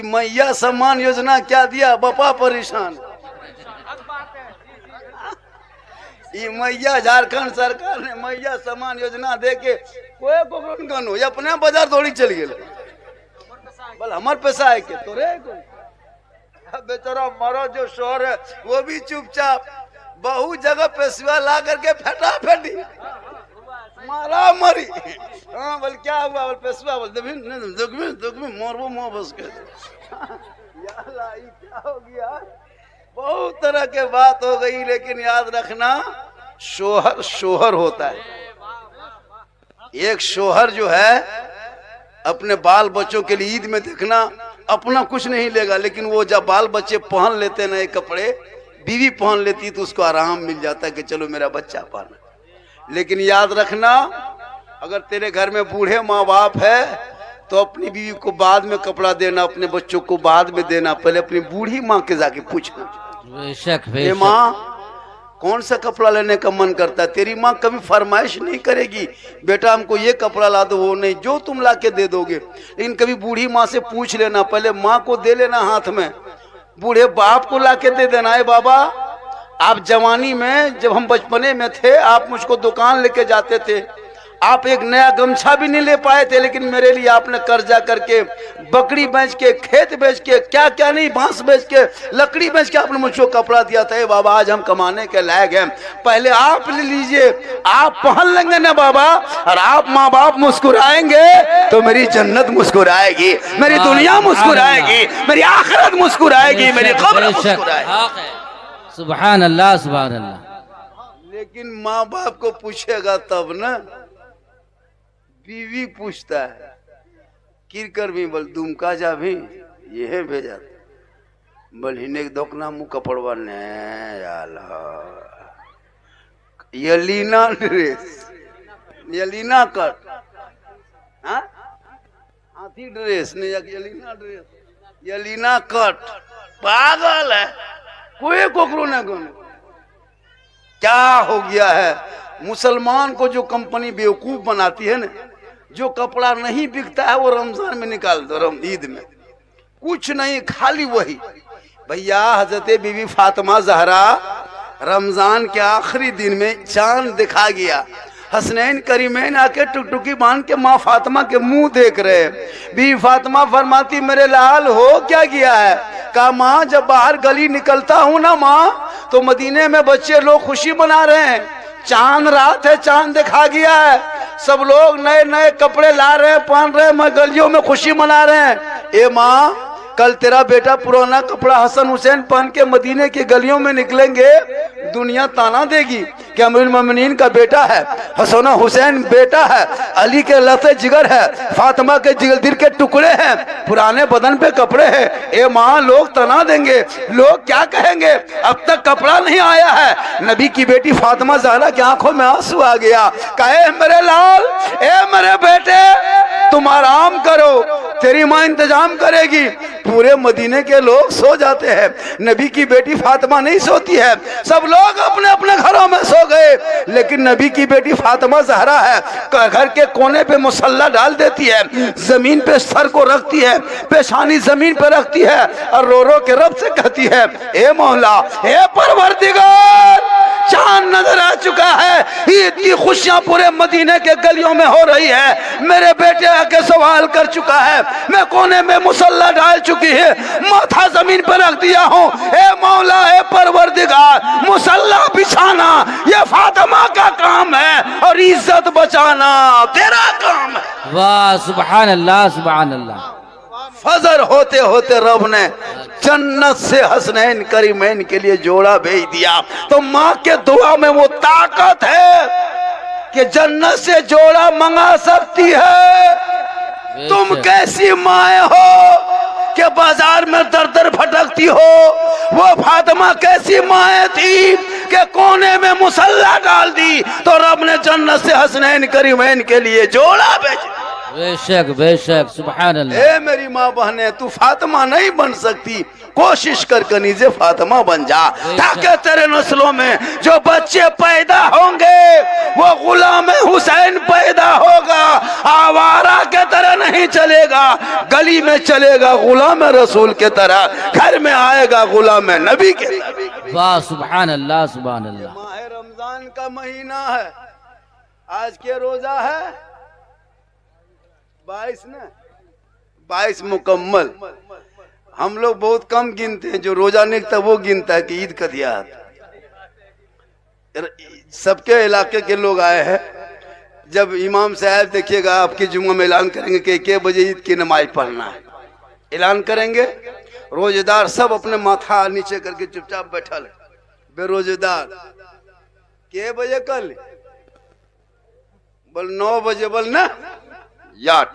मैया सम्मान योजना क्या दिया, बपा परेशान। ये मैया झारखंड सरकार ने मैया सम्मान योजना दे के कोई को ये अपने बाजार दौड़ी चल गए। बोल हमार पैसा है के तोरे बेचारा मरो जो शोर है वो भी चुपचाप बहु जगह पेशवा ला करके फेटा फेटी मारा मरी। हाँ बोल क्या हुआ, बोल पेशवा बोल दुखमी मोरबो मोह बस के क्या हो गया। बहुत तरह के बात हो गई, लेकिन याद रखना शोहर शोहर होता है। एक शोहर जो है अपने बाल बच्चों के लिए ईद में देखना अपना कुछ नहीं लेगा, लेकिन वो जब बाल बच्चे पहन लेते नए कपड़े, बीवी पहन लेती तो उसको आराम मिल जाता है कि चलो मेरा बच्चा पहना। लेकिन याद रखना अगर तेरे घर में बूढ़े माँ बाप है तो अपनी बीवी को बाद में कपड़ा देना, अपने बच्चों को बाद में देना, पहले अपनी बूढ़ी माँ के जाके पूछना माँ कौन सा कपड़ा लेने का मन करता है। तेरी माँ कभी फरमाइश नहीं करेगी बेटा हमको ये कपड़ा ला दो, वो नहीं, जो तुम ला के दे दोगे। लेकिन कभी बूढ़ी माँ से पूछ लेना, पहले माँ को दे लेना हाथ में, बूढ़े बाप को ला के दे देना है बाबा आप जवानी में जब हम बचपने में थे आप मुझको दुकान लेके जाते थे, आप एक नया गमछा भी नहीं ले पाए थे, लेकिन मेरे लिए आपने कर्जा करके बकरी बेच के खेत बेच के क्या क्या नहीं बांस बेच के लकड़ी बेच के आपने मुझको कपड़ा दिया था। बाबा आज हम कमाने के लायक हैं, पहले आप ले लीजिए, आप पहन लेंगे ना बाबा, और आप माँ बाप मुस्कुराएंगे तो मेरी जन्नत मुस्कुराएगी, मेरी दुनिया मुस्कुराएगी, मेरी आखिरत मुस्कुराएगी, मेरी कब्र मुस्कुराएगी। सुभान अल्लाह सुभान अल्लाह। लेकिन माँ बाप को पूछेगा तब ना, बीवी पूछता है किरकर भी बोल दुमका जा भी ये भेजा बोल हिने दोकना मुँह कपड़वा ने यलीना ड्रेस यलीना कट हाथी ड्रेस नहीं यलीना ड्रेस यलीना कट पागल है कोई कोकरो न क्या हो गया है। मुसलमान को जो कंपनी बेवकूफ बनाती है ना, जो कपड़ा नहीं बिकता है वो रमजान में निकाल दो, ईद में कुछ नहीं खाली वही। भैया हजरत बीबी फातिमा जहरा रमजान के आखिरी दिन में चांद दिखा गया, हसनैन करीमैन आके टुकटुकी बांध के माँ फातिमा के मुंह देख रहे हैं। बीबी फातिमा फरमाती मेरे लाल हो क्या किया है। कहा माँ जब बाहर गली निकलता हूँ ना माँ तो मदीने में बच्चे लोग खुशी मना रहे हैं, चांद रात है, चांद दिखा गया है, सब लोग नए नए कपड़े ला रहे हैं पहन रहे हैं, मैं गलियों में खुशी मना रहे हैं। ए माँ कल तेरा बेटा पुराना कपड़ा हसन हुसैन पहन के मदीने की गलियों में निकलेंगे, दुनिया ताना देगी कि अमीरुल मोमिनीन का बेटा है, हसन हुसैन बेटा है, अली के लते जिगर है, फातिमा के जिगर दिल के टुकड़े हैं, पुराने बदन पे कपड़े हैं। ए माँ लोग तना देंगे, लोग क्या कहेंगे, अब तक कपड़ा नहीं आया है। नबी की बेटी फातिमा ज़हरा की आंखों में आंसू आ गया, कहे मेरे लाल ए मेरे बेटे तुम आराम करो, तेरी माँ इंतजाम करेगी। पूरे मदीने के लोग सो जाते हैं, नबी की बेटी फातिमा नहीं सोती है, सब लोग अपने अपने घरों में सो गए, लेकिन नबी की बेटी फातिमा ज़हरा है घर के कोने पे मुसल्ला डाल देती है, जमीन पे सर को रखती है, पेशानी जमीन पे रखती है और रो रो के रब से कहती है ए मौला ए परवरदिगार चांद नजर आ चुका है, ईद की खुशियां पूरे मदीने के गलियों में हो रही है, मेरे बेटे आके सवाल कर चुका है, मैं कोने में मुसल्ला डाल चुकी है, माथा जमीन पर रख दिया हूँ, ए मौला ए परवरदिगार मुसल्ला बिछाना ये फातिमा का काम है और इज्जत बचाना तेरा काम है। वाह सुभान अल्लाह सुभान अल्लाह। फजर होते होते रब ने जन्नत से हसनैन करीमैन के लिए जोड़ा भेज दिया। तो माँ के दुआ में वो ताकत है कि जन्नत से जोड़ा मंगा सकती है। तुम कैसी माए हो कि बाजार में दर दर भटकती हो, वो फातिमा कैसी माए थी कि कोने में मुसल्ला डाल दी तो रब ने जन्नत से हसनैन करीमैन के लिए जोड़ा भेजा। बेशक बेशक सुभान अल्लाह। ए मेरी माँ बहने, तू फातिमा नहीं बन सकती, कोशिश कर कनीजे फातिमा बन जा, ताकि तेरे नस्लों में जो बच्चे पैदा होंगे वो गुलाम हुसैन पैदा होगा, आवारा के तरह नहीं चलेगा, गली में चलेगा गुलाम रसूल के तरह, घर में आएगा गुलाम नबी के तरह। वाह सुभान अल्लाह सुभान अल्लाह। माह रमजान का महीना है, आज के रोजा है 22 ना, 22 मुकम्मल। हम लोग बहुत कम गिनते हैं, जो रोजा निकलता वो गिनता है कि ईद का दिया। सबके इलाके के लोग आए हैं। जब इमाम साहब देखिएगा आपकी जुम्मा में ऐलान करेंगे कि 1 बजे ईद की नमाज पढ़ना है, ऐलान करेंगे, रोजेदार सब अपने माथा नीचे करके चुपचाप बैठा ले। बेरोजेदार के बजे कल बोल 9 बजे बोल ना याट,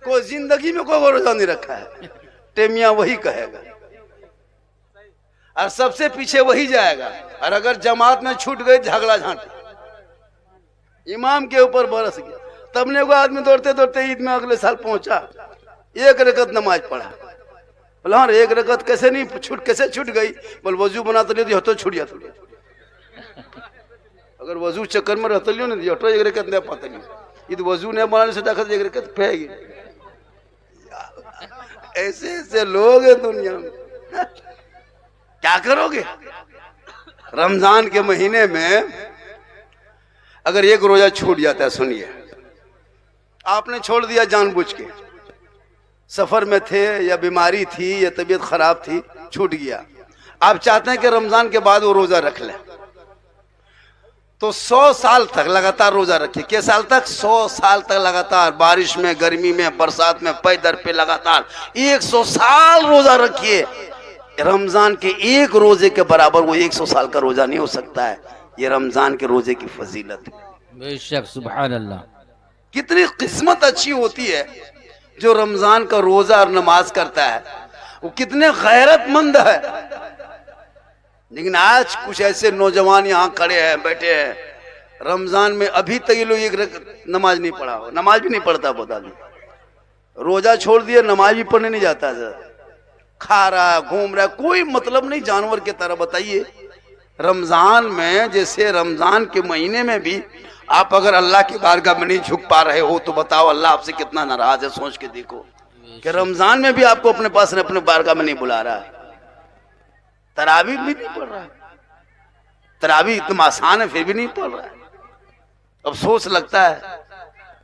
को जिंदगी में कोई रोजा नहीं रखा है, टेमिया वही कहेगा और सबसे पीछे वही जाएगा। और अगर जमात में छूट गई झगड़ा झांटी, इमाम के ऊपर बरस गया। तब ने वो आदमी दौड़ते दौड़ते ईद में अगले साल पहुंचा, 1 रकत नमाज पढ़ा। बोला हाँ 1 रकत कैसे नहीं छूट, कैसे छूट गई? बोल वजू बनाते लियो तो हतो छूट गया। अगर वजू चक्कर में रहते लियो ना हटो 1 रकत नहीं पाते लियो, ईद वजू नहीं बनाने से जाकर 1 रकत फेंगी। ऐसे ऐसे लोग हैं दुनिया में, क्या करोगे? रमजान के महीने में अगर 1 रोजा छूट जाता है, सुनिए, आपने छोड़ दिया जानबूझ के, सफर में थे या बीमारी थी या तबीयत खराब थी, छूट गया, आप चाहते हैं कि रमजान के बाद वो रोजा रख लें, तो 100 साल तक लगातार रोजा रखिए। कितने साल तक? 100 साल तक लगातार, बारिश में, गर्मी में, बरसात में, पैदर पे लगातार 100 साल रोजा रखिए। रमजान के 1 रोजे के बराबर वो 100 साल का रोजा नहीं हो सकता है। ये रमजान के रोजे की फजीलत है। बेशक सुभान अल्लाह। कितनी किस्मत अच्छी होती है जो रमजान का रोजा और नमाज करता है, वो कितने गैरतमंद है। लेकिन आज कुछ ऐसे नौजवान यहाँ खड़े हैं, बैठे हैं, रमजान में अभी तक ये लोग 1 नमाज नहीं पढ़ा हो, नमाज भी नहीं पढ़ता बहुत आदमी, रोजा छोड़ दिया, नमाज भी पढ़ने नहीं जाता, खा रहा घूम रहा, कोई मतलब नहीं, जानवर की तरह। बताइए रमजान में, जैसे रमजान के महीने में भी आप अगर अल्लाह की बारगाह में नहीं झुक पा रहे हो तो बताओ अल्लाह आपसे कितना नाराज है। सोच के देखो कि रमजान में भी आपको अपने पास अपने बारगाह में नहीं बुला रहा है, तरावी भी नहीं पढ़ रहा है, तरावी इतना आसान है फिर भी नहीं पढ़ रहा है। अफसोस लगता है।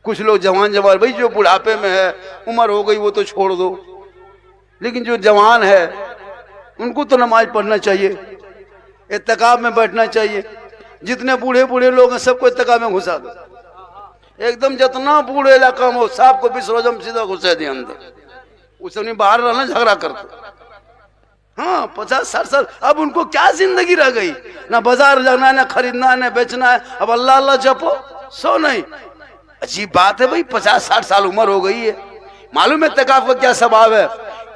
कुछ लोग जवान भाई जो बुढ़ापे में है, उम्र हो गई, वो तो छोड़ दो, लेकिन जो जवान है उनको तो नमाज पढ़ना चाहिए, इत्तिकाफ में बैठना चाहिए। जितने बूढ़े बूढ़े लोग हैं सबको इत्तिकाफ में घुसा दो, एकदम जितना बूढ़े इलाका में हो सबको 20 रोजा में सीधा घुसा दिया अंदर, उसे नहीं बाहर रहना, झगड़ा करते। हाँ 50-60 साल, अब उनको क्या जिंदगी रह गई? ना बाजार जाना है, ना खरीदना है, ना बेचना है, अब अल्लाह अल्लाह जपो, सो नहीं। अजीब बात है भाई, 50-60 साल उम्र हो गई है। मालूम है इत्तिकाफ का क्या स्वभाव है?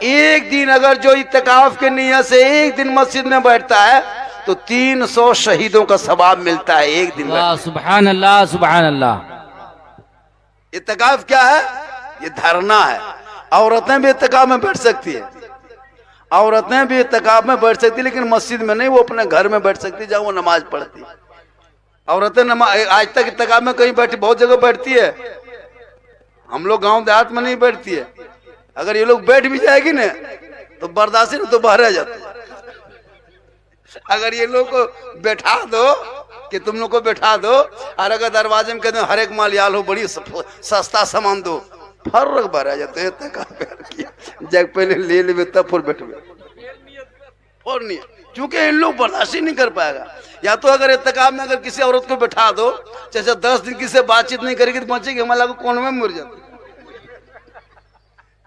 एक दिन अगर जो इत्तिकाफ के नियत से एक दिन मस्जिद में बैठता है तो 300 शहीदों का सवाब मिलता है एक दिन। वाह सुभान अल्लाह सुभान अल्लाह। इत्तिकाफ क्या है? ये धरना है। औरतें भी इत्तिकाफ में बैठ सकती है, औरतें भी इत्तिकाफ में बैठ सकती है, लेकिन मस्जिद में नहीं, वो अपने घर में बैठ सकती है जहाँ वो नमाज पढ़ती है। औरतें आज तक इत्तिकाफ में कहीं बैठी, बहुत जगह बैठती है, हम लोग गांव देहात में नहीं बैठती है। अगर ये लोग बैठ भी जाएगी ना तो बर्दाश्त नहीं, तो बाहर आ जाते। अगर ये लोग को बैठा दो कि तुम लोग को बैठा दो, और अगर दरवाजे में कहते हर एक माल याल हो, बड़ी सस्ता सामान दो, फर्क बाहर आ जाते हैं। जग पहले ले ले तब फिर बैठे, और नहीं, क्योंकि इन लोग बर्दाश्त नहीं कर पाएगा। या तो अगर इत्तिकाफ में अगर किसी औरत को बैठा दो, जैसे 10 दिन किसी से बातचीत नहीं करेगी तो बचेगी, हमारा कौन में मर जाती,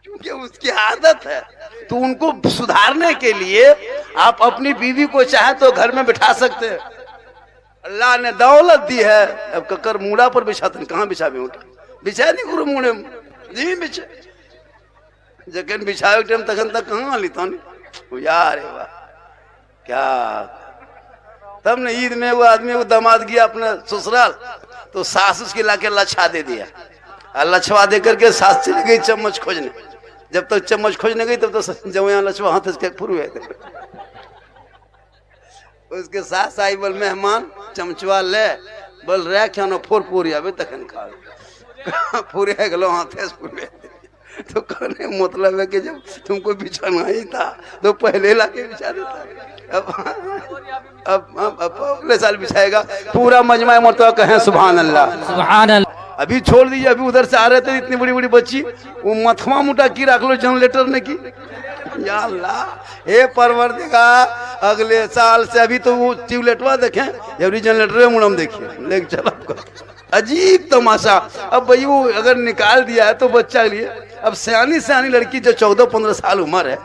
क्योंकि उसकी आदत है। तो उनको सुधारने के लिए आप अपनी बीवी को चाहे तो घर में बिठा सकते हैं। अल्लाह ने दौलत दी है, अब ककर मूड़ा पर बिछाते, कहाँ बिछावे? बिछा नहीं गुरु मूड़े जी बिछे, जखन बिछावे टाइम तखन तक कहाँ ली तो यार क्या। तब ने ईद में वो आदमी वो दामाद गया अपने ससुराल, तो सास उसके लाके लच्छा दे दिया, लछवा देकर के सास चली गई चम्मच खोजने। जब तक चम्मच खोजने गई तब तक जब यहाँ लछवा हाथ इसके फुरु है। उसके सास आई, बोल मेहमान चमचवा ले, बोल रहे क्या ना फोर पूरी अभी तक खा पूरे गलो हाथ पूरे। तो कहने मतलब है कि जब तुमको बिछाना ही था तो पहले लाके बिछा देता। अब अगले साल बिछाएगा। पूरा मजमा मतलब कहें सुभान अल्लाह सुभान अल्लाह। अभी छोड़ दीजिए, अभी उधर से आ रहे थे इतनी बड़ी बड़ी बच्ची, वो मथवा मुटा की रख लो जनरेटर ने की। या अल्लाह, हे परवरदिगार, अगले साल से अभी तो वो ट्यूबलेटवा देखें, अभी जनरेटर मुड़म देखिए लेके चलो। अजीब तमाशा। अब भाई वो अगर निकाल दिया है तो बच्चा के लिए, अब सियानी लड़की जो 14-15 साल उम्र है,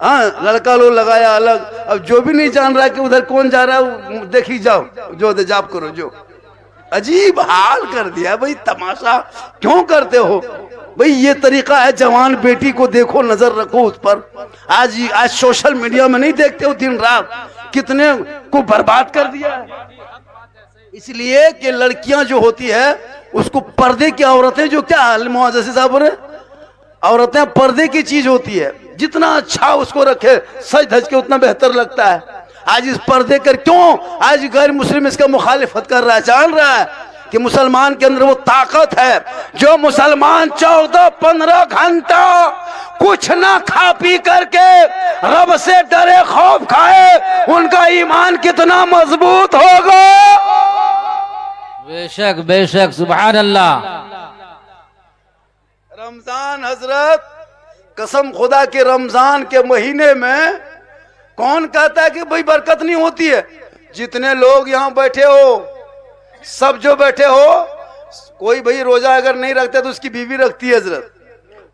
हाँ लड़का लोग लगाया अलग। अब जो भी नहीं जान रहा है कि उधर कौन जा रहा है, देखी जाओ, जो जाप करो जो। अजीब हाल कर दिया भाई, तमाशा क्यों करते हो भाई? ये तरीका है, जवान बेटी को देखो, नजर रखो उस पर। आज सोशल मीडिया में नहीं देखते हो दिन रात कितने को बर्बाद कर दिया है। इसलिए कि लड़कियां जो होती है उसको पर्दे की औरतें, जो क्या मुअज़्ज़िज़ साहब बोले, औरतें पर्दे की चीज होती है, जितना अच्छा उसको रखे सज धज के उतना बेहतर लगता है। आज इस पर्दे कर क्यों आज गैर मुस्लिम इसका मुखालिफत कर रहा है? जान रहा है कि मुसलमान के अंदर वो ताकत है। जो मुसलमान 14-15 घंटा कुछ ना खा पी करके रब से डरे खौफ खाए, उनका ईमान कितना मजबूत होगा। बेशक बेशक सुभान अल्लाह। रमजान हजरत, कसम खुदा के रमजान के महीने में कौन कहता है कि भाई बरकत नहीं होती है? जितने लोग यहाँ बैठे हो, सब जो बैठे हो, कोई भाई रोजा अगर नहीं रखता तो उसकी बीवी रखती है हजरत,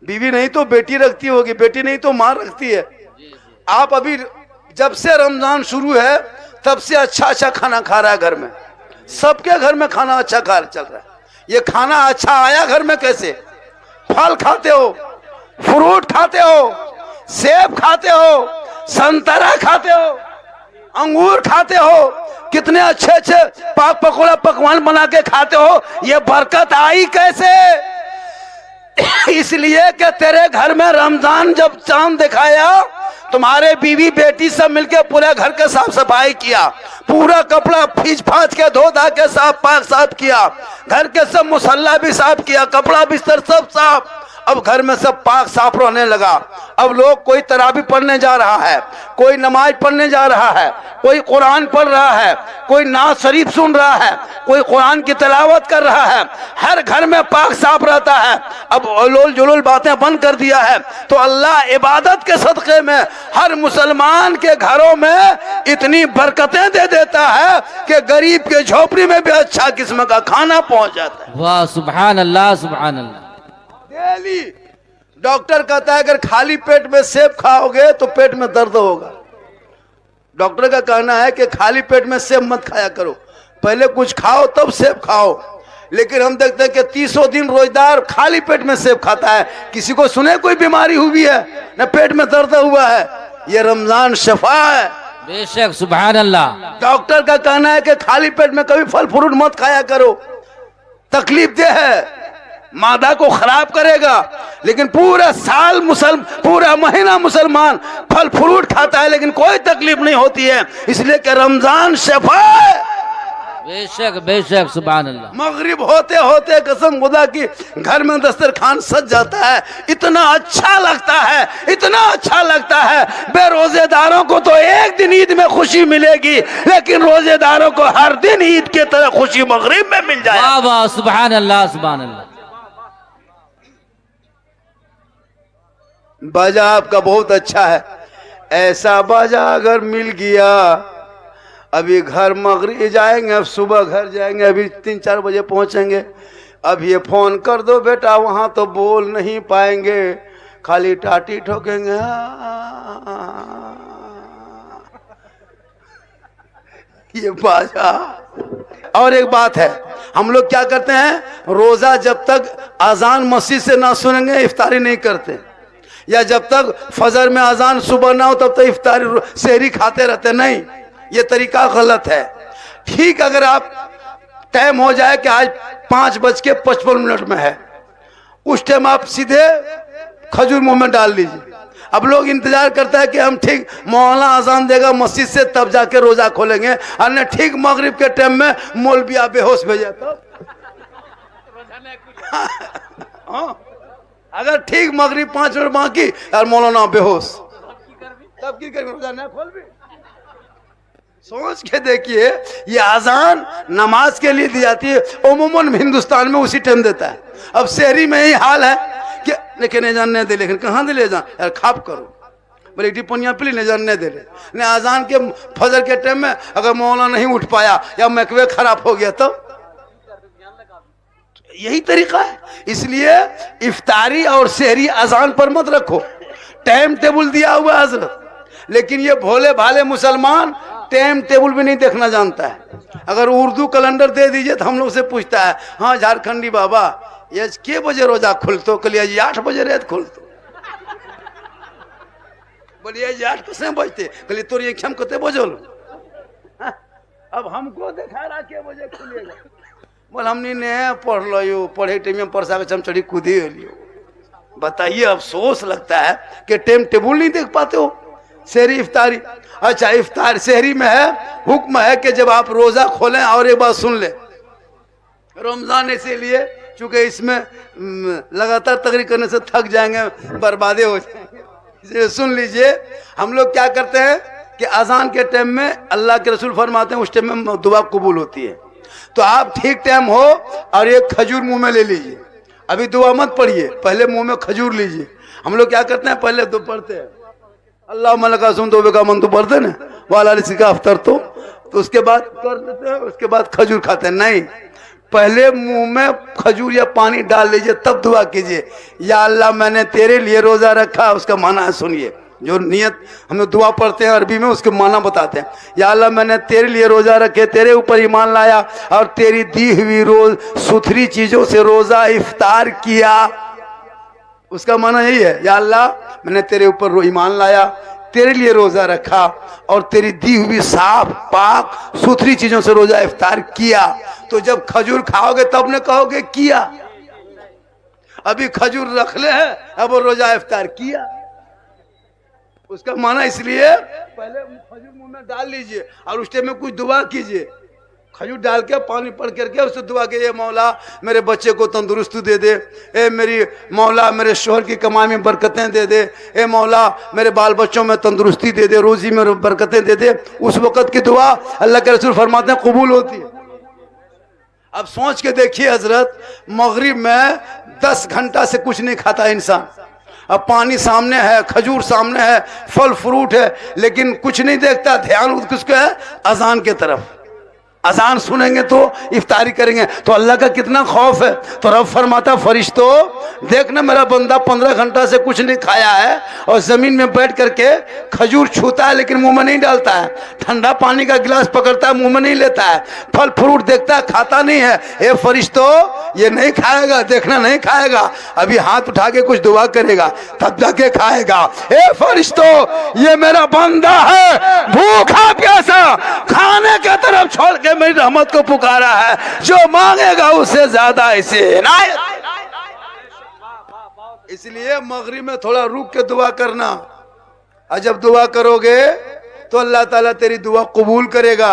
बीवी नहीं तो बेटी रखती होगी, बेटी नहीं तो माँ रखती है। आप अभी जब से रमजान शुरू है तब से अच्छा खाना खा रहा है घर में, सबके घर में खाना अच्छा खा चल रहा है। ये खाना अच्छा आया घर में कैसे? फल खाते हो, फ्रूट खाते हो, सेब खाते हो, संतरा खाते हो, अंगूर खाते हो, कितने अच्छे अच्छे पाक पकौड़ा पकवान बना के खाते हो। ये बरकत आई कैसे? इसलिए कि तेरे घर में रमजान जब चांद दिखाया, तुम्हारे बीवी बेटी सब मिलके पूरे घर के साफ सफाई किया, पूरा कपड़ा फींच फाच के धो धा के साफ किया, घर के सब मुसल्ला भी साफ किया, कपड़ा बिस्तर सब साफ। अब घर में सब पाक साफ रहने लगा। अब लोग, कोई तरावी पढ़ने जा रहा है, कोई नमाज पढ़ने जा रहा है, कोई कुरान पढ़ रहा है, कोई नात शरीफ सुन रहा है, कोई कुरान की तिलावत कर रहा है। हर घर में पाक साफ रहता है। अब उलूल जुलूल बातें बंद कर दिया है। तो अल्लाह इबादत के सदक़े में हर मुसलमान के घरों में इतनी बरकतें दे देता है कि गरीब के झोपड़ी में भी अच्छा किस्म का खाना पहुंच जाता है। वाह सुभान अल्लाह सुभान अल्लाह। डेली डॉक्टर कहता है अगर खाली पेट में सेब खाओगे तो पेट में दर्द होगा। डॉक्टर का कहना है कि खाली पेट में सेब मत खाया करो, पहले कुछ खाओ तब सेब खाओ। लेकिन हम देखते हैं कि 30 दिन रोजदार खाली पेट में सेब खाता है। किसी को सुने कोई बीमारी हुई है न पेट में दर्द हुआ है? ये रमजान शफा है। बेशक सुभान अल्लाह। डॉक्टर का कहना है कि खाली पेट में कभी फल फ्रूट मत खाया करो, तकलीफ दे है, मादा को खराब करेगा। लेकिन पूरा साल पूरा महीना मुसलमान फल फ्रूट खाता है लेकिन कोई तकलीफ नहीं होती है, इसलिए कि रमजान शफा है। बेशक बेशक सुभान अल्लाह। मगरिब होते होते कसम खुदा की घर में दस्तरखान सज जाता है। इतना अच्छा लगता है, इतना अच्छा लगता है। बेरोजेदारों को तो एक दिन ईद में खुशी मिलेगी, लेकिन रोजेदारों को हर दिन ईद की तरह खुशी मगरिब में मिल जाए। वाह वाह सुभान अल्लाह सुभान अल्लाह। बाजा आपका बहुत अच्छा है, ऐसा बाजा अगर मिल गया। अभी घर मगरिब जाएंगे, अब सुबह घर जाएंगे, अभी 3-4 बजे पहुंचेंगे। अब ये फोन कर दो बेटा, वहां तो बोल नहीं पाएंगे, खाली टाटी ठोकेंगे। ये बाजा। और एक बात है, हम लोग क्या करते हैं, रोजा जब तक अजान मस्जिद से ना सुनेंगे इफ्तारी नहीं करते, या जब तक फजर में अजान सुबह ना हो तब तक इफ्तारी सहरी खाते रहते। नहीं, ये तरीका गलत है। ठीक, अगर आप टाइम हो जाए कि आज 5:55 में है, उस टाइम आप सीधे खजूर मुंह में डाल लीजिए। अब लोग इंतजार करता है कि हम ठीक मौलाना अजान देगा मस्जिद से तब जाके रोजा खोलेंगे, और न ठीक मगरिब के टाइम में मौलविया बेहोश भेजे तो हाँ, अगर ठीक मगरिब 5 मिनट बाकी और मौलाना बेहोश, तब की करेंगे? रोजा नहीं खोल भी। सोच के देखिए, ये अजान नमाज के लिए दी जाती है, उमूमन हिंदुस्तान में उसी टाइम देता है। अब शहरी में ही हाल है कि लेकिन अजान नहीं दे, लेकिन कहाँ दे ले अजान यार, खाप करो बोले टिप्पणियाँ पली अजान नहीं दे ले ने अजान के फजर के टाइम में अगर मौलाना नहीं उठ पाया या मैकवे खराब हो गया तो यही तरीका है। इसलिए इफ्तारी और शहरी अजान पर मत रखो, टाइम टेबल दिया हुआ हजरत। लेकिन ये भोले भाले मुसलमान टाइम टेबल भी नहीं देखना जानता है। अगर उर्दू कैलेंडर दे दीजिए तो हम लोग से पूछता है, हाँ झारखंडी बाबा ये के बजे रोजा खुलतो? कलिए जी 8 बजे रेत खुलतो। बोलिए जी 8 कैसे बजते? कलिए तोर ये क्षम कते बजल। अब हमको देखा रहा के बजे खुलेगा। बोल हमने ने पढ़ लो यो, पढ़े टाइम में परसा के चमचड़ी कूदे लियो। बताइए, अफसोस लगता है कि टाइम टेबल नहीं देख पाते हो। शहरी इफ्तारी, अच्छा इफ्तार शहरी में है, हुक्म है कि जब आप रोजा खोलें, और एक बात सुन ले, रमजान इसीलिए चूंकि इसमें लगातार तकरीर करने से थक जाएंगे, बर्बादे हो जाएंगे। सुन लीजिए, हम लोग क्या करते हैं कि अजान के टाइम में अल्लाह के रसूल फरमाते हैं उस टाइम में दुआ कबूल होती है। तो आप ठीक टाइम हो और एक खजूर मुंह में ले लीजिए। अभी दुआ मत पढ़िए, पहले मुंह में खजूर लीजिए। हम लोग क्या करते हैं, पहले दो पढ़ते हैं अल्लाह मलका सुन तो बेका मन तो पढ़ते ना वाला का अफ्तर तो उसके बाद कर देते हैं, उसके बाद खजूर खाते हैं। नहीं, पहले मुंह में खजूर या पानी डाल लीजिए, तब दुआ कीजिए, या अल्लाह मैंने तेरे लिए रोजा रखा। उसका माना है, सुनिए, जो नियत हम लोग दुआ पढ़ते हैं अरबी में उसके माना बताते हैं। या अल्लाह मैंने तेरे लिए रोजा रखे, तेरे ऊपर ईमान लाया और तेरी दी हुई रोज सुथरी चीजों से रोजा इफ्तार किया। उसका माना यही है, या अल्लाह मैंने तेरे ऊपर ईमान लाया, तेरे लिए रोजा रखा और तेरी दी हुई साफ पाक सुथरी चीजों से रोजा इफ्तार किया। तो जब खजूर खाओगे तब ने कहोगे किया। अभी खजूर रख ले है, अब रोजा इफ्तार किया। उसका माना इसलिए पहले खजूर मुंह में डाल लीजिए और उस टाइम में कुछ दुआ कीजिए। खजूर डाल के पानी पढ़ करके उससे दुआ कीजिए, मौला मेरे बच्चे को तंदुरुस्ती दे दे, ए मेरी मौला मेरे शोहर की कमाई में बरकतें दे दे, ए मौला मेरे बाल बच्चों में तंदुरुस्ती दे दे, रोजी में बरकतें दे दे। उस वक़्त की दुआ अल्लाह के रसूल फरमाते हैं कबूल होती है। अब सोच के देखिए हजरत, मगरिब में 10 घंटा से कुछ नहीं खाता इंसान, अब पानी सामने है, खजूर सामने है, फल फ्रूट है, लेकिन कुछ नहीं देखता, ध्यान किसका है? अजान के तरफ। अजान सुनेंगे तो इफ्तारी करेंगे, तो अल्लाह का कितना खौफ है। तो रब फरमाता फरिश्तों देखना मेरा बंदा 15 घंटा से कुछ नहीं खाया है और जमीन में बैठ करके खजूर छूता है लेकिन मुंह में नहीं डालता है, ठंडा पानी का गिलास पकड़ता है मुंह में नहीं लेता है, फल फ्रूट देखता है खाता नहीं है। ए फरिश्तों ये नहीं खाएगा, देखना नहीं खाएगा, अभी हाथ उठा के कुछ दुआ करेगा तब जाके खाएगा। ए फरिश्तों ये मेरा बंदा है, भूखा प्यासा खाने के तरफ छोड़ के मेरी रहमत को पुकारा है, जो मांगेगा उससे ज्यादा इसे इनायत। इसलिए मगरिब में थोड़ा रुक के दुआ करना, और जब दुआ करोगे तो अल्लाह ताला तेरी दुआ कबूल करेगा।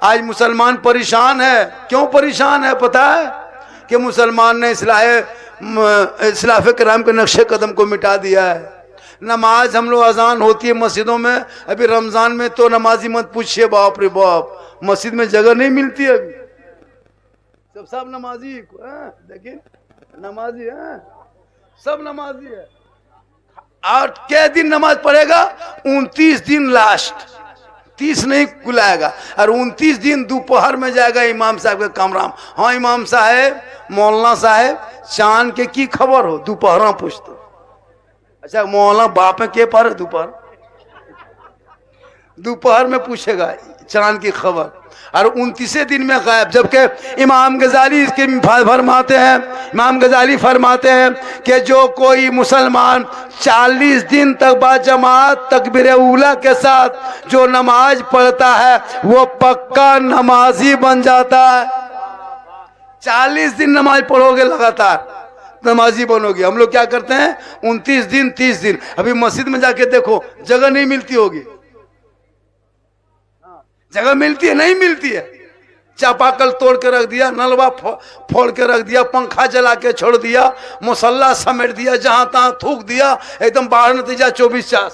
आज मुसलमान परेशान है, क्यों परेशान है पता है? कि मुसलमान ने इस्लाफ कराम के नक्शे कदम को मिटा दिया है। नमाज हम लोग अजान होती है मस्जिदों में, अभी रमजान में तो नमाजी मत पूछिए, बाप रे बाप, मस्जिद में जगह नहीं मिलती है अभी। सब नमाजी देखिए, नमाजी है, सब नमाजी है। और क्या दिन नमाज पढ़ेगा? 29 दिन लास्ट, 30 नहीं बुलाएगा, और 29 दिन दोपहर में जाएगा इमाम साहब के कमरा में। हाँ इमाम साहब, मौलाना साहब, चांद के की खबर हो? दोपहर में पूछते। अच्छा मौलाना बाप में के पर दोपहर में पूछेगा चांद की खबर, और 29 दिन में गायब। जबकि इमाम गजाली इसके फरमाते हैं, इमाम गजाली फरमाते हैं कि जो कोई मुसलमान 40 दिन तक बाजमात तकबीर उला के साथ जो नमाज पढ़ता है वो पक्का नमाजी बन जाता है। 40 दिन नमाज पढ़ोगे लगातार नमाजी बनोगे। हम लोग क्या करते हैं 29 दिन 30 दिन। अभी मस्जिद में जाके देखो जगह नहीं मिलती होगी, जगह मिलती है नहीं मिलती है। चापाकल तोड़ के रख दिया, नलवा फोड़ के रख दिया, पंखा जला के छोड़ दिया, मुसल्ला समेट दिया, जहां तहां थूक दिया, एकदम बाहर नतीजा 24/4।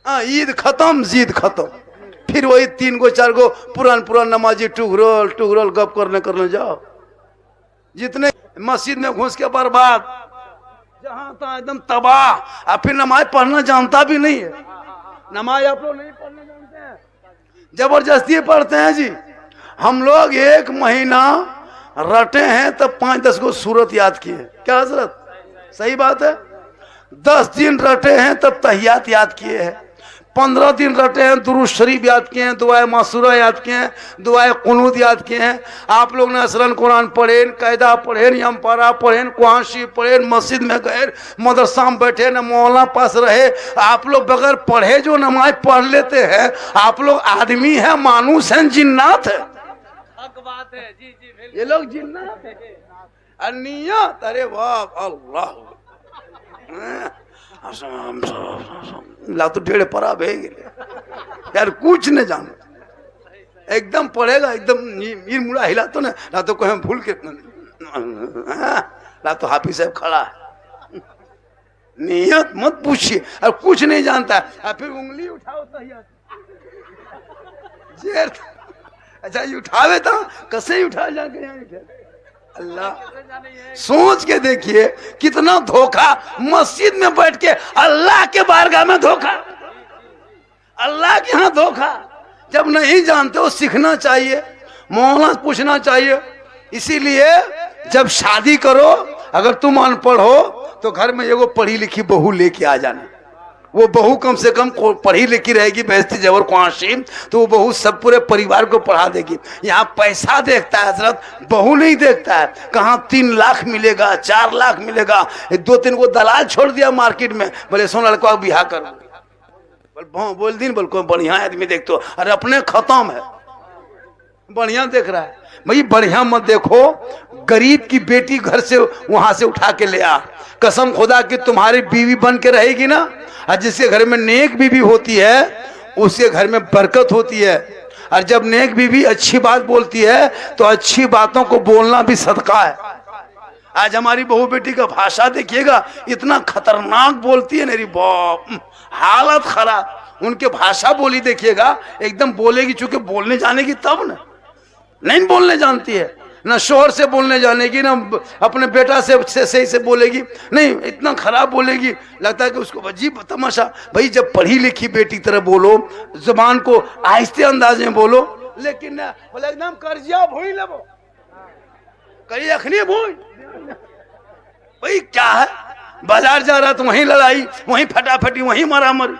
हाँ, ईद खत्म जीद खत्म। फिर वही 3 गो 4 गो पुरान नमाजी टुगरोल गप करने जाओ। जितने मस्जिद में घुस के बर्बाद, जहां तहां एकदम तबाह। फिर नमाज पढ़ना जानता भी नहीं है। नमाज आप लोग नहीं पढ़ना जानते हैं, जबरदस्ती पढ़ते हैं जी। हम लोग 1 महीना रटे हैं तब 5-10 गो सूरत याद किए। क्या हजरत, सही बात है। 10 दिन रटे हैं तब तहियात याद किए हैं। 15 दिन रटे हैं दुरूद शरीफ याद किए हैं, दुआए मासूरा याद किए हैं, दुआए कुनूत याद किए हैं। आप लोग ने असरन कुरान पढ़े, कायदा पढ़े, यमपारा पढ़े, कुरान शरीफ पढ़े, मस्जिद में गए, मदरसा में बैठे, न मौलाना पास रहे। आप लोग बगैर पढ़े जो नमाज पढ़ लेते हैं, आप लोग आदमी है, मानुस है, जिन्नात है। बात है जी जी। ये लोग जिन्नात है। नियत, अरे वाह अल्लाह ला तो ढेड़ परा भेग यार, कुछ नहीं जानो। एकदम पढ़ेगा, एकदम मीर मुड़ा हिला तो ना, ना तो कोई भूल के ला तो हाफिज साहब खड़ा है। नियत मत पूछिए, और कुछ नहीं जानता है। फिर उंगली उठाओ तहिया जेर। अच्छा ये उठावे था, कैसे उठा जाके यहाँ उठे। अल्लाह, सोच के देखिए कितना धोखा। मस्जिद में बैठ के अल्लाह के बारगाह में धोखा, अल्लाह के यहाँ धोखा। जब नहीं जानते हो सीखना चाहिए, मौलाना पूछना चाहिए। इसीलिए जब शादी करो, अगर तुम अनपढ़ हो तो घर में एगो पढ़ी लिखी बहू लेके आ जाना। वो बहू कम से कम पढ़ी लिखी रहेगी, बेहस्ती जबर कुआशीम, तो वो बहू सब पूरे परिवार को पढ़ा देगी। यहाँ पैसा देखता है हजरत, बहू नहीं देखता है। कहाँ 3 लाख मिलेगा, 4 लाख मिलेगा। 2-3 को दलाल छोड़ दिया मार्केट में, बोले सो लड़का बिहार कर। बोल दिन बोल कोई बढ़िया आदमी देख तो, अरे अपने खत्म है। बढ़िया देख रहा है भाई, बढ़िया मत देखो। गरीब की बेटी घर से वहां से उठा के ले आ, कसम खुदा की तुम्हारी बीवी बन के रहेगी ना। और जिसके घर में नेक बीवी होती है उसके घर में बरकत होती है। और जब नेक बीवी अच्छी बात बोलती है तो अच्छी बातों को बोलना भी सदका है। आज हमारी बहू बेटी का भाषा देखिएगा, इतना खतरनाक बोलती है, मेरी बाप हालत खराब। उनके भाषा बोली देखिएगा, एकदम बोलेगी, चूंकि बोलने जानेगी तब ना, नहीं बोलने जानती है ना, शोहर से बोलने जानेगी ना, अपने बेटा से सही से बोलेगी नहीं, इतना खराब बोलेगी, लगता है कि उसको अजीब तमाशा। भाई जब पढ़ी लिखी बेटी तरह बोलो, जुबान को आहिस्ते अंदाज में बोलो, लेकिन ना बोले एकदम कर्जिया भूल लेबो, कहीं अखनी भूल। भाई क्या है, बाजार जा रहा तो वहीं लड़ाई, वहीं फटाफटी, वहीं मारामारी।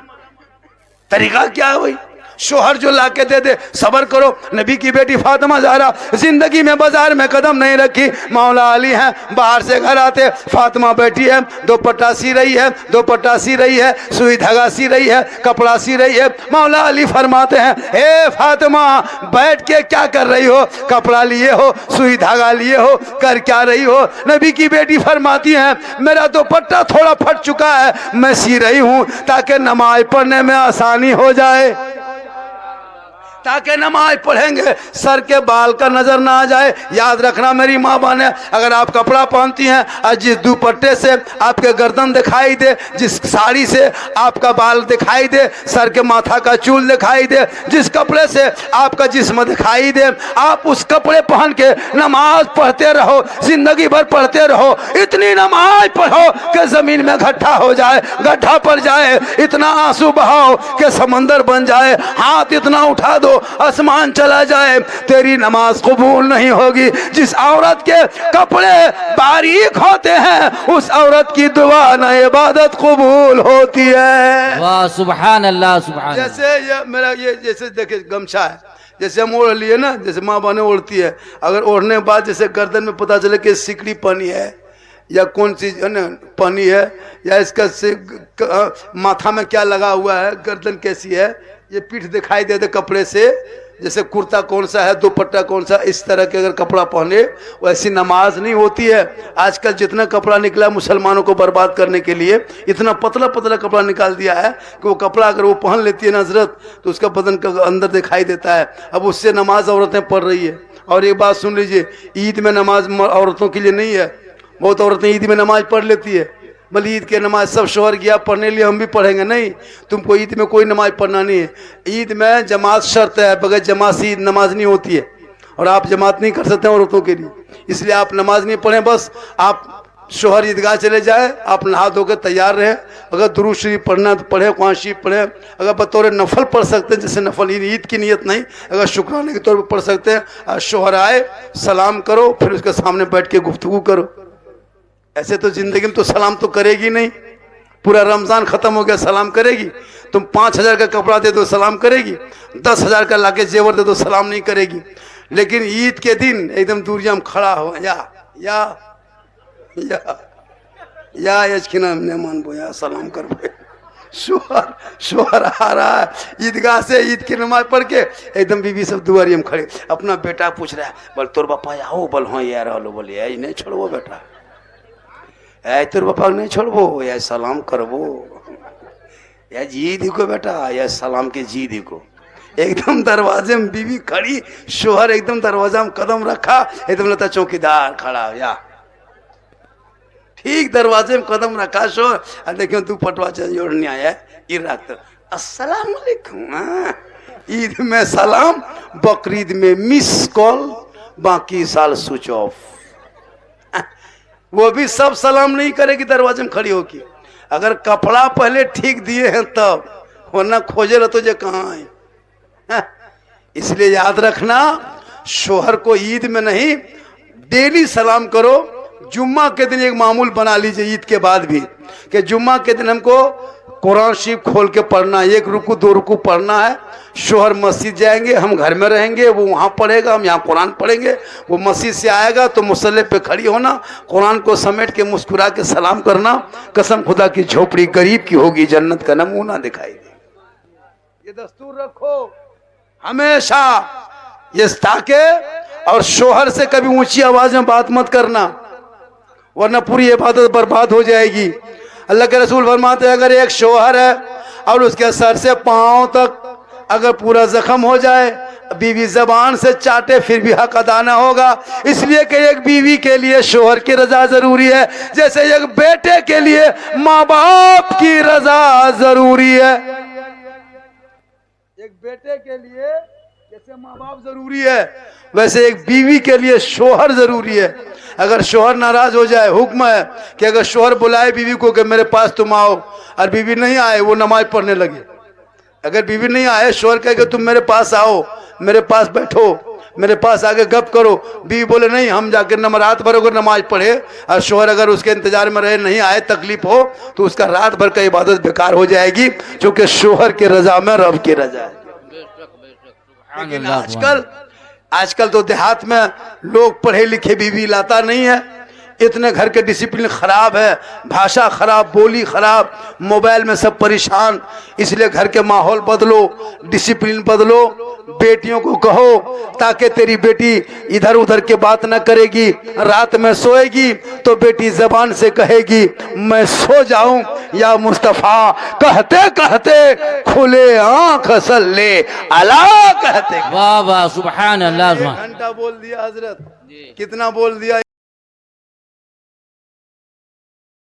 तरीका क्या है भाई? शोहर जो लाके दे दे, सबर करो। नबी की बेटी फातिमा ज़हरा जिंदगी में बाजार में कदम नहीं रखी। मौला अली हैं, बाहर से घर आते, फातिमा बैठी है, दुपट्टा सी रही है, दुपट्टा सी रही है, सुई धागा सी रही है, कपड़ा सी रही है। मौला अली फरमाते हैं, हे फातिमा बैठ के क्या कर रही हो? कपड़ा लिए हो, सुई धागा लिए हो, कर क्या रही हो? नबी की बेटी फरमाती हैं, मेरा दुपट्टा थोड़ा फट चुका है, मैं सी रही हूँ ताकि नमाज पढ़ने में आसानी हो जाए, ताकि नमाज पढ़ेंगे सर के बाल का नजर ना आ जाए। याद रखना मेरी माँ बहने, अगर आप कपड़ा पहनती हैं और जिस दुपट्टे से आपके गर्दन दिखाई दे, जिस साड़ी से आपका बाल दिखाई दे, सर के माथा का चूल दिखाई दे, जिस कपड़े से आपका जिस्म दिखाई दे, आप उस कपड़े पहन के नमाज पढ़ते रहो, जिंदगी भर पढ़ते रहो। इतनी नमाज पढ़ो कि जमीन में गड्ढा हो जाए, गड्ढा पड़ जाए, इतना आंसू बहाओ कि समंदर बन जाए, हाथ इतना उठा दो आसमान चला जाए, तेरी नमाज कबूल नहीं होगी। जिस औरत के कपड़े बारीक होते हैं उस औरत की दुआ न इबादत कबूल होती है। वाह सुभान अल्लाह सुभान। जैसे ये मेरा ये जैसे देखिए गमछा है, जैसे हम ओढ़ लिए ना, जैसे माँ बहने ओढ़ती है, अगर ओढ़ने के बाद जैसे गर्दन में पता चले कि सिकड़ी पहनी है या कौन चीज है ना पहनी है, या इसका माथा में क्या लगा हुआ है, गर्दन कैसी है, ये पीठ दिखाई दे दे कपड़े से, जैसे कुर्ता कौन सा है, दुपट्टा कौन सा, इस तरह के अगर कपड़ा पहने वैसी नमाज नहीं होती है। आजकल जितना कपड़ा निकला मुसलमानों को बर्बाद करने के लिए, इतना पतला पतला कपड़ा निकाल दिया है कि वो कपड़ा अगर वो पहन लेती है ना हजरत तो उसका बदन का अंदर दिखाई देता है। अब उससे नमाज औरतें पढ़ रही है। और एक बात सुन लीजिए, ईद में नमाज औरतों के लिए नहीं है। बहुत औरतें ईद में नमाज पढ़ लेती है, बोले ईद के नमाज सब शोहर गया पढ़ने लिए हम भी पढ़ेंगे। नहीं, तुमको ईद में कोई नमाज पढ़ना नहीं है। ईद में जमात शर्त है, बगैर जमात से ईद नमाज नहीं होती है। और आप जमात नहीं कर सकते औरतों के लिए, इसलिए आप नमाज नहीं पढ़ें। बस आप शोहर ईदगाह चले जाए, आप नहा धो के तैयार रहे। अगर दुरूद शरीफ पढ़ना तो पढ़े, कुरान शरीफ पढ़े। अगर बतौर नफल पढ़ सकते हैं, जैसे नफल ईद की नियत नहीं, अगर शुक्राने के तौर पर पढ़ सकते हैं। शोहर आए सलाम करो, फिर उसके सामने बैठ के गुफ्तगू करो। ऐसे तो जिंदगी में तो सलाम तो करेगी नहीं। पूरा रमजान खत्म हो गया सलाम करेगी? तुम 5,000 का कपड़ा दे दो सलाम करेगी, 10,000 का लाके जेवर दे दो सलाम नहीं करेगी। लेकिन ईद के दिन एकदम दूरिया में खड़ा हो, या यजकिना मेहमान बोया सलाम कर बे। शोहर आ रहा है ईदगाह से, ईद की नमाज पढ़ के एकदम बीवी सब दुआरी में खड़े। अपना बेटा पूछ रहा है, बोल तोर बापा आओ, बोल हाँ यार हलो, बोले यही नहीं छोड़ो बेटा, ऐ तोर बापा नहीं छोड़बो, या सलाम करबो, या जी देखो बेटा, या सलाम के जी देखो। एकदम दरवाजे में बीवी खड़ी, शोहर एकदम दरवाजा में कदम रखा, एकदम लगता चौकीदार खड़ा, या ठीक दरवाजे में कदम रखा शोहर। देखियो तू पटवा जोड़ने आया है, ये रख अस्सलाम वालेकुम। ईद में सलाम, बकरीद में मिस कॉल, बाकी साल स्विच ऑफ। वो भी सब सलाम नहीं करेगी दरवाजे में खड़ी होगी। अगर कपड़ा पहले ठीक दिए हैं तब, वरना खोजे रहते जो कहाँ है। इसलिए याद रखना, शोहर को ईद में नहीं डेली सलाम करो। जुम्मा के दिन एक मामूल बना लीजिए ईद के बाद भी, कि जुम्मा के दिन हमको कुरान शरीफ खोल के पढ़ना, 1 रुकू 2 रुकू पढ़ना है। शोहर मस्जिद जाएंगे, हम घर में रहेंगे, वो वहाँ पढ़ेगा, हम यहाँ कुरान पढ़ेंगे। वो मस्जिद से आएगा तो मुसल्ले पे खड़ी होना, कुरान को समेट के मुस्कुरा के सलाम करना। कसम खुदा की झोपड़ी गरीब की होगी, जन्नत का नमूना दिखाई दे। ये दस्तूर रखो हमेशा, ये ताके। और शोहर से कभी ऊंची आवाज में बात मत करना, वरना पूरी इबादत बर्बाद हो जाएगी। अल्लाह के रसूल फरमाते हैं, अगर एक शोहर है और उसके सर से पांव तक अगर पूरा जख्म हो जाए, बीवी जबान से चाटे फिर भी हक अदा ना होगा। इसलिए कि एक बीवी के लिए शोहर की रजा जरूरी है, जैसे एक बेटे के लिए माँ बाप की रजा जरूरी है। एक बेटे के लिए जैसे माँ बाप जरूरी है, वैसे एक बीवी के लिए शोहर जरूरी है। अगर शोहर नाराज हो जाए, हुक्म है कि अगर शोहर बुलाए बीवी को कि मेरे पास तुम आओ, और बीवी नहीं आए, वो नमाज पढ़ने लगे। अगर बीवी नहीं आए, शोहर कहे कि तुम मेरे पास आओ, मेरे पास बैठो, मेरे पास आके गप करो, बीवी बोले नहीं हम जाके रात भर अगर नमाज पढ़े, और शोहर अगर उसके इंतजार में रहे, नहीं आए, तकलीफ हो, तो उसका रात भर का इबादत बेकार हो जाएगी, क्योंकि शोहर की रजा में रब की रजा है। लेकिन आजकल तो देहात में लोग पढ़े लिखे बीवी लाता नहीं है। इतने घर के डिसिप्लिन खराब है, भाषा खराब, बोली खराब, मोबाइल में सब परेशान। इसलिए घर के माहौल बदलो, डिसिप्लिन बदलो। बेटियों को कहो ताकि तेरी बेटी इधर उधर के बात न करेगी। रात में सोएगी तो बेटी जबान से कहेगी मैं सो जाऊं या मुस्तफा, कहते कहते खुले आंख सल्ले अला कहते। वाह वाह सुभान अल्लाह। घंटा बोल दिया हजरत, कितना बोल दिया।